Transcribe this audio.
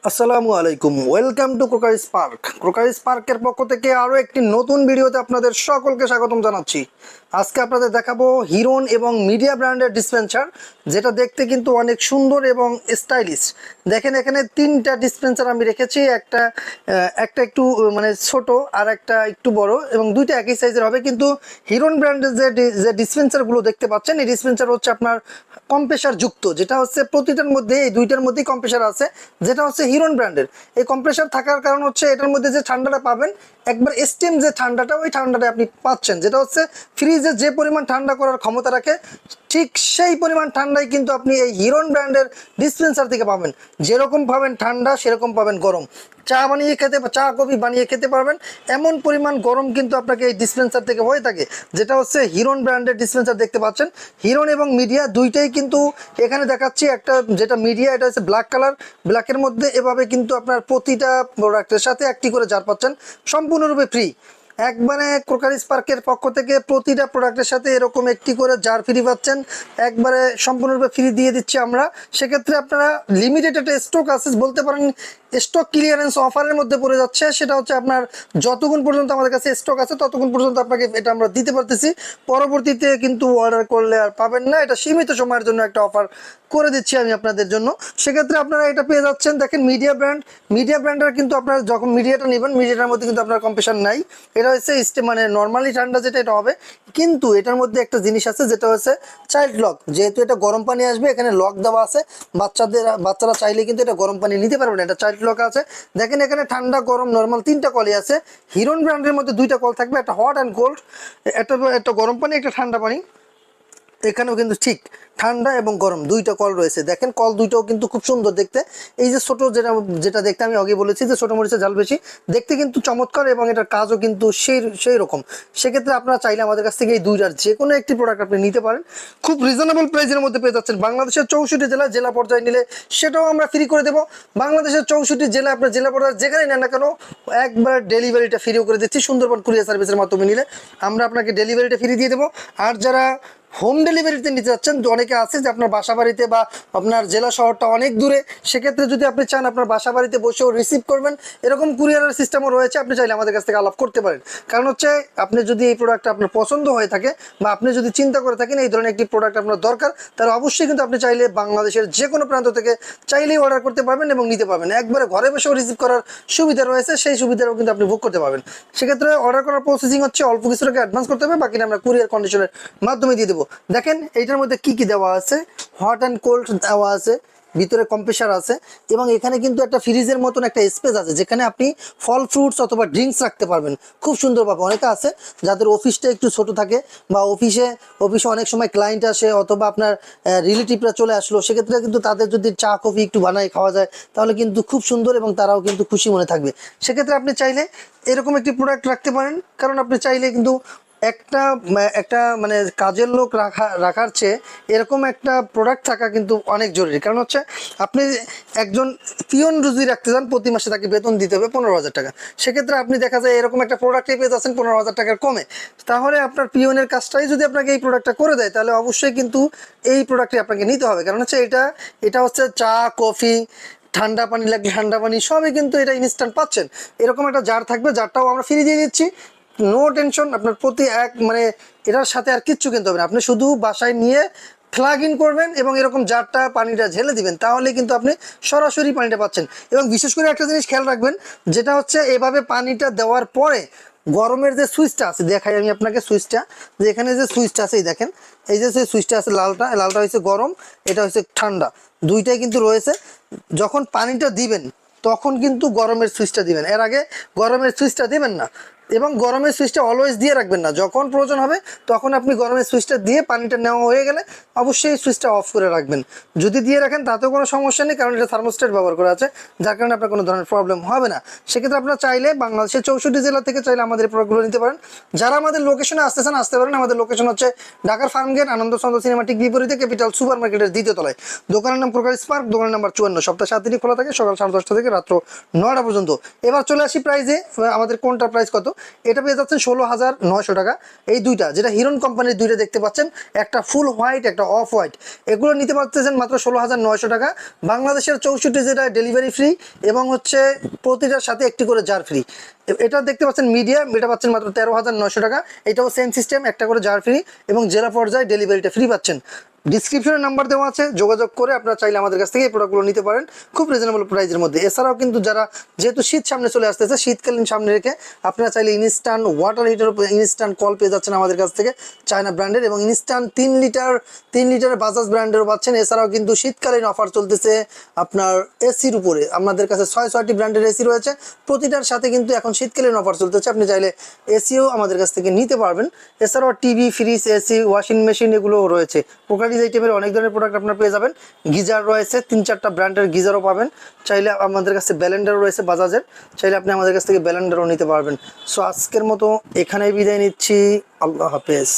আসসালামু আলাইকুম, welcome to crockeries park. Crockeries পার্কের পক্ষ থেকে আরও একটি নতুন ভিডিওতে আপনাদের সকলকে স্বাগতম জানাচ্ছি। আজকে আপনাদের দেখাবো হিরন এবং মিডিয়া ব্র্যান্ডের ডিসপেন্সার, যেটা দেখতে কিন্তু অনেক সুন্দর এবং স্টাইলিশ। দেখেন এখানে তিনটা ডিসপেন্সার আমি রেখেছি, একটা একটা একটু মানে ছোট আর একটা একটু বড়, এবং দুইটা একই সাইজের হবে। কিন্তু হিরন ব্র্যান্ডের যে ডিসপেন্সারগুলো দেখতে পাচ্ছেন, এই ডিসপেন্সার হচ্ছে আপনার কম্প্রেসার যুক্ত, যেটা হচ্ছে প্রতিটার মধ্যে এই দুইটার মধ্যেই কম্প্রেসার আছে, যেটা হচ্ছে হিরন ব্র্যান্ডের। এই কম্প্রেসার থাকার কারণ হচ্ছে এটার মধ্যে যে ঠান্ডাটা পাবেন, একবার স্টিম যে ঠান্ডাটা, ওই ঠান্ডাটা আপনি পাচ্ছেন, যেটা হচ্ছে ফ্রিজে যে পরিমাণ ঠান্ডা করার ক্ষমতা রাখে, ঠিক সেই পরিমাণ ঠান্ডাই কিন্তু আপনি এই হিরন ব্র্যান্ডের ডিসপেন্সার থেকে পাবেন। যেরকম পাবেন ঠান্ডা, সেরকম পাবেন গরম। চা বানিয়ে খেতে, চা কফি বানিয়ে খেতে পারবেন, এমন পরিমাণ গরম কিন্তু আপনাকে এই ডিসপেন্সার থেকে হয়ে থাকে, যেটা হচ্ছে হিরন ব্র্যান্ডের ডিসপেন্সার দেখতে পাচ্ছেন। হিরন এবং মিডিয়া দুইটাই কিন্তু এখানে দেখাচ্ছি। একটা যেটা মিডিয়া, এটা হচ্ছে ব্ল্যাক কালার, ব্ল্যাকের মধ্যে এভাবে কিন্তু আপনার প্রতিটা প্রোডাক্টের সাথে একটি করে জার পাচ্ছেন, সম্পূর্ণরূপে ফ্রি। একবারে ক্রোকারিস পার্কের পক্ষ থেকে প্রতিটা প্রোডাক্টের সাথে এরকম একটি করে জার ফ্রি পাচ্ছেন, একবারে সম্পূর্ণরূপে ফ্রি দিয়ে দিচ্ছি আমরা। সেক্ষেত্রে আপনারা লিমিটেড একটা স্টক আছে, বলতে পারেন স্টক ক্লিয়ারেন্স অফারের মধ্যে পড়ে যাচ্ছে। সেটা হচ্ছে আপনার যতক্ষণ পর্যন্ত আমাদের কাছে স্টক আছে ততক্ষণ পর্যন্ত আপনাকে এটা আমরা দিতে পারতেছি, পরবর্তীতে কিন্তু অর্ডার করলে আর পাবেন না। এটা সীমিত সময়ের জন্য একটা অফার করে দিচ্ছি আমি আপনাদের জন্য। সেক্ষেত্রে আপনারা এটা পেয়ে যাচ্ছেন। দেখেন মিডিয়া ব্র্যান্ড, মিডিয়া ব্র্যান্ডের কিন্তু আপনারা যখন মিডিয়াটা নেবেন, মিডিয়াটার মধ্যে কিন্তু আপনার কম্প্রেশন নাই। এটা হচ্ছে মানে নর্মালি ঠান্ডা যেটা এটা হবে, কিন্তু এটার মধ্যে একটা জিনিস আছে, যেটা হচ্ছে চাইল্ড লক। যেহেতু এটা গরম পানি আসবে, এখানে লক দেওয়া আছে, বাচ্চারা চাইলে কিন্তু এটা গরম পানি নিতে পারবে না, এটা চাইল্ড লক আছে। দেখেন এখানে ঠান্ডা গরম নর্মাল তিনটা কলই আছে। হিরন ব্র্যান্ডের মধ্যে দুইটা কল থাকবে, একটা হট অ্যান্ড কোল্ড, একটা গরম পানি, একটা ঠান্ডা পানি। এখানেও কিন্তু ঠিক ঠান্ডা এবং গরম দুইটা কল রয়েছে। দেখেন কল দুইটাও কিন্তু খুব সুন্দর দেখতে। এই যে ছোট যেটা যেটা দেখতে আমি আগে বলেছি যে ছোটো মরিচের ঝাল বেশি, দেখতে কিন্তু চমৎকার, এবং এটার কাজও কিন্তু সেই রকম। সেক্ষেত্রে আপনারা চাইলে আমাদের কাছ থেকে এই দুইটার যে কোনো একটি প্রোডাক্ট আপনি নিতে পারেন, খুব রিজনেবল প্রাইসের মধ্যে পেয়ে যাচ্ছেন। বাংলাদেশের 64 জেলা পর্যায়ে নিলে সেটাও আমরা ফ্রি করে দেবো। বাংলাদেশের 64 জেলা, আপনার জেলা পর্যায়ে যেখানে নেন না কেন, একবার ডেলিভারিটা ফ্রিও করে দিচ্ছি। সুন্দরবন কুরিয়ার সার্ভিসের মাধ্যমে নিলে আমরা আপনাকে ডেলিভারিটা ফ্রি দিয়ে দেবো। আর যারা হোম ডেলিভারিতে নিতে যাচ্ছেন, অনেকে আছে যে আপনার বাসা বাড়িতে বা আপনার জেলা শহরটা অনেক দূরে, সেক্ষেত্রে যদি আপনি চান আপনার বাসা বাড়িতে বসেও রিসিভ করবেন, এরকম কুরিয়ারের সিস্টেমও রয়েছে। আপনি চাইলে আমাদের কাছ থেকে আলাপ করতে পারেন। কারণ হচ্ছে আপনি যদি এই প্রোডাক্টটা আপনার পছন্দ হয়ে থাকে, বা আপনি যদি চিন্তা করে থাকেন এই ধরনের একটি প্রোডাক্ট আপনার দরকার, তাহলে অবশ্যই কিন্তু আপনি চাইলে বাংলাদেশের যে কোনো প্রান্ত থেকে চাইলেই অর্ডার করতে পারবেন এবং নিতে পারবেন। একবারে ঘরে বসেও রিসিভ করার সুবিধা রয়েছে, সেই সুবিধাও কিন্তু আপনি বুক করতে পারবেন। সেক্ষেত্রে অর্ডার করার প্রসেসিং হচ্ছে অল্প কিছু টাকা অ্যাডভান্স করতে হবে, বাকিটা আমরা কুরিয়ার কন্ডিশনের মাধ্যমে দিয়ে দেবো। দেখেন এইটার মধ্যে কি কি দেওয়া আছে, হট অ্যান্ড কোল্ড দেওয়া আছে, ভিতরে কম্প্রেসার আছে, এবং এখানে কিন্তু একটা ফ্রিজের মতন একটা স্পেস আছে, যেখানে আপনি ফল ফ্রুটস অথবা ড্রিঙ্কস রাখতে পারবেন খুব সুন্দরভাবে। অনেকে আছে যাদের অফিসটা একটু ছোট থাকে, বা অফিসে অনেক সময় ক্লায়েন্ট আসে, অথবা আপনার রিলেটিভরা চলে আসলো, সেক্ষেত্রে কিন্তু তাদের যদি চা কফি একটু বানায় খাওয়া যায়, তাহলে কিন্তু খুব সুন্দর, এবং তারাও কিন্তু খুশি মনে থাকবে। সেক্ষেত্রে আপনি চাইলে এরকম একটি প্রোডাক্ট রাখতে পারেন। কারণ আপনি চাইলে কিন্তু একটা একটা মানে কাজের লোক রাখার চেয়ে এরকম একটা প্রোডাক্ট থাকা কিন্তু অনেক জরুরি। কারণ হচ্ছে আপনি একজন পিয়ন রুজি রাখতে চান, প্রতি মাসে তাকে বেতন দিতে হবে 15,000 টাকা। সেক্ষেত্রে আপনি দেখা যায় এরকম একটা প্রোডাক্টে পেয়ে যাচ্ছেন 15,000 টাকার কমে। তাহলে আপনার পিয়নের কাজটাই যদি আপনাকে এই প্রোডাক্টটা করে দেয়, তাহলে অবশ্যই কিন্তু এই প্রোডাক্টটি আপনাকে নিতে হবে। কারণ হচ্ছে এটা হচ্ছে চা কফি, ঠান্ডা পানি লাগলে ঠান্ডা পানি, সবই কিন্তু এটা ইনস্ট্যান্ট পাচ্ছেন। এরকম একটা জার থাকবে, জারটাও আমরা ফ্রি দিয়ে দিচ্ছি, নো টেনশন। আপনার প্রতি মানে এটার সাথে আর কিচ্ছু কিনতে হবে না, আপনি শুধু বাসায় নিয়ে প্লাগ ইন করবেন এবং এরকম জারটা পানিটা ঢেলে দিবেন, তাহলে কিন্তু আপনি সরাসরি পানিটা পাচ্ছেন। এবং বিশেষ করে একটা জিনিস খেয়াল রাখবেন, যেটা হচ্ছে এভাবে পানিটা দেওয়ার পরে গরমের যে সুইচটা আছে, দেখাই আমি আপনাকে সুইচটা, যে এখানে যে সুইচটা আছে, এই দেখেন, এই যে সুইচটা আছে লালটা হচ্ছে গরম, এটা হচ্ছে ঠান্ডা, দুইটাই কিন্তু রয়েছে। যখন পানিটা দিবেন তখন কিন্তু গরমের সুইচটা দিবেন, এর আগে গরমের সুইচটা দিবেন না। এবং গরমের সুইচটা অলওয়েজ দিয়ে রাখবেন না, যখন প্রয়োজন হবে তখন আপনি গরমের সুইচটা দিয়ে পানিটা নেওয়া হয়ে গেলে অবশ্যই সুইচটা অফ করে রাখবেন। যদি দিয়ে রাখেন তাতেও কোনো সমস্যা নেই, কারণ এটা থার্মোস্ট্যাট ব্যবহার করা আছে, যার কারণে আপনার কোনো ধরনের প্রবলেম হবে না। সেক্ষেত্রে আপনারা চাইলে বাংলাদেশের 64 জেলা থেকে চাইলে আমাদের প্রোডাক্টগুলো নিতে পারেন। যারা আমাদের লোকেশনে আসতে পারেন। আমাদের লোকেশন হচ্ছে ঢাকার ফার্মগেট, আনন্দ চন্দ্র সিনেমাটিক বিপরীতে ক্যাপিটাল সুপার মার্কেটের দ্বিতীয় তলায়। দোকানের নাম ক্রোকারিস পার্ক, দোকানের নাম্বার 54, সপ্তাহে 7 দিনই খোলা থাকে, সকাল 10:30 থেকে রাত্র 9টা পর্যন্ত। এবার চলে আসি প্রাইজে, আমাদের কোনটা প্রাইস কত। এটা পেয়ে যাচ্ছেন 16,900 টাকা। এই দুইটা যেটা হিরন কোম্পানির দুইটা দেখতে পাচ্ছেন, একটা ফুল হোয়াইট একটা অফ হোয়াইট, এগুলো নিতে পারতেছেন মাত্র 16,900 টাকা। বাংলাদেশের 64 জেলায় ডেলিভারি ফ্রি এবং হচ্ছে প্রতিটার সাথে একটি করে জার ফ্রি। এটা দেখতে পাচ্ছেন মিডিয়াম, এটা পাচ্ছেন মাত্র 13,900 টাকা। এটাও সেম সিস্টেম, একটা করে জার ফ্রি এবং জেলা পর্যায়ে ডেলিভারিটা ফ্রি পাচ্ছেন। ডিসক্রিপশনে নাম্বার দেওয়া আছে, যোগাযোগ করে আপনারা চাইলে আমাদের কাছ থেকে এই প্রোডাক্টগুলো নিতে পারেন খুব রিজনেবল প্রাইসের মধ্যে। এছাড়াও কিন্তু যারা, যেহেতু শীত সামনে চলে আসতেছে, শীতকালীন সামনে রেখে আপনারা চাইলে ইনস্ট্যান্ট ওয়াটার হিটার, ইনস্ট্যান্ট কল পেয়ে যাচ্ছেন আমাদের কাছ থেকে চায়না ব্র্যান্ডের, এবং ইনস্ট্যান্ট 3 লিটার বাজাজ ব্র্যান্ডেরও পাচ্ছেন। এছাড়াও কিন্তু শীতকালীন অফার চলতেছে আপনার এসির উপরে, আমাদের কাছে 6টি ব্র্যান্ডের এসি রয়েছে, প্রতিটার সাথে কিন্তু এখন শীতকালীন অফার চলতেছে, আপনি চাইলে এসিও আমাদের কাছ থেকে নিতে পারবেন। এছাড়াও TV, fridge, AC, washing machine এগুলোও রয়েছে। প্রোকারিজ আইটেমের অনেক ধরনের প্রোডাক্ট আপনারা পেয়ে যাবেন। গিজার রয়েছে, 3-4টা ব্র্যান্ডের গিজারও পাবেন। চাইলে আমাদের কাছে ব্যালেন্ডারও রয়েছে বাজাজের, চাইলে আপনি আমাদের কাছ থেকে ব্যালেন্ডারও নিতে পারবেন। সো আজকের মতো এখানেই বিদায় নিচ্ছি, আল্লাহ হাফেজ।